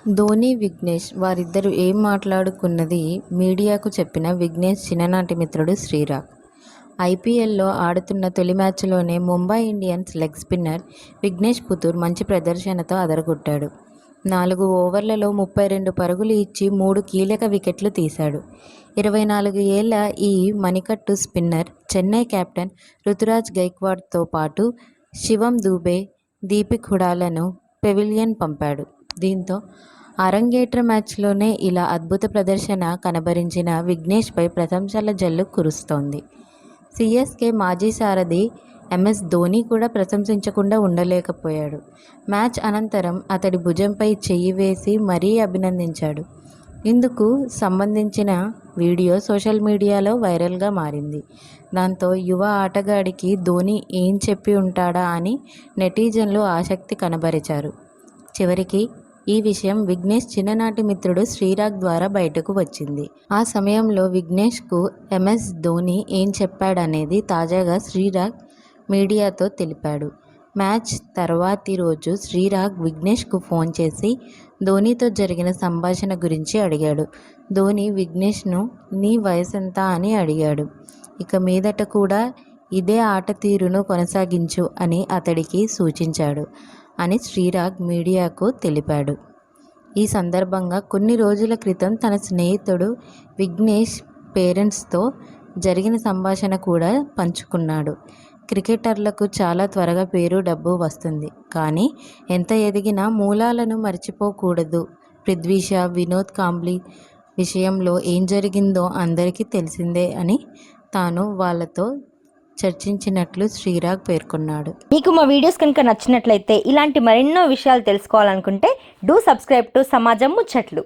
ధోని, విఘ్నేష్ వారిద్దరూ ఏం మాట్లాడుకున్నది మీడియాకు చెప్పిన విఘ్నేష్ చిన్ననాటి మిత్రుడు శ్రీరాగ్. ఐపీఎల్లో ఆడుతున్న తొలి మ్యాచ్లోనే Mumbai Indians leg spinner Vignesh Puthur మంచి ప్రదర్శనతో అదరగొట్టాడు. 4 ఓవర్లలో 32 పరుగులు ఇచ్చి 3 కీలక వికెట్లు తీశాడు. 24 ఏళ్ల ఈ మణికట్టు స్పిన్నర్ చెన్నై కెప్టెన్ రుతురాజ్ గైక్వాడ్తో పాటు శివం దూబే, దీపక్ హుడాలను పెవిలియన్ పంపాడు. దీంతో అరంగేట్ర మ్యాచ్లోనే ఇలా అద్భుత ప్రదర్శన కనబరిచిన విఘ్నేష్పై ప్రశంసల జల్లు కురుస్తోంది. సీఎస్కే మాజీ సారథి ఎంఎస్ ధోని కూడా ప్రశంసించకుండా ఉండలేకపోయాడు. మ్యాచ్ అనంతరం అతడి భుజంపై చెయ్యి వేసి మరీ అభినందించాడు. ఇందుకు సంబంధించిన వీడియో సోషల్ మీడియాలో వైరల్గా మారింది. దాంతో యువ ఆటగాడికి ధోని ఏం చెప్పి ఉంటాడా అని నెటిజన్లు ఆసక్తి కనబరిచారు. చివరికి ఈ విషయం విఘ్నేష్ చిన్ననాటి మిత్రుడు శ్రీరాగ్ ద్వారా బయటకు వచ్చింది. ఆ సమయంలో విఘ్నేష్కు ఎంఎస్ ధోని ఏం చెప్పాడనేది తాజాగా శ్రీరాగ్ మీడియాతో తెలిపాడు. మ్యాచ్ తర్వాతి రోజు శ్రీరాగ్ విఘ్నేష్కు ఫోన్ చేసి ధోనితో జరిగిన సంభాషణ గురించి అడిగాడు. ధోని విఘ్నేష్ను నీ వయసెంత అని అడిగాడు. ఇక మీదట కూడా ఇదే ఆట తీరును కొనసాగించు అని అతడికి సూచించాడు అని శ్రీరాగ్ మీడియాకు తెలిపాడు. ఈ సందర్భంగా కొన్ని రోజుల క్రితం తన స్నేహితుడు విఘ్నేష్ పేరెంట్స్తో జరిగిన సంభాషణ కూడా పంచుకున్నాడు. క్రికెటర్లకు చాలా త్వరగా పేరు, డబ్బు వస్తుంది. కానీ ఎంత ఎదిగినా మూలాలను మర్చిపోకూడదు. పృథ్వీ షా, వినోద్ కాంబ్లీ విషయంలో ఏం జరిగిందో అందరికీ తెలిసిందే అని తాను వాళ్ళతో చర్చించినట్లు శ్రీరాగ్ పేర్కొన్నాడు. మీకు మా వీడియోస్ కనుక నచ్చినట్లయితే ఇలాంటి మరెన్నో విషయాలు తెలుసుకోవాలనుకుంటే డూ సబ్స్క్రైబ్ టు సమాజం ముచ్చట్లు.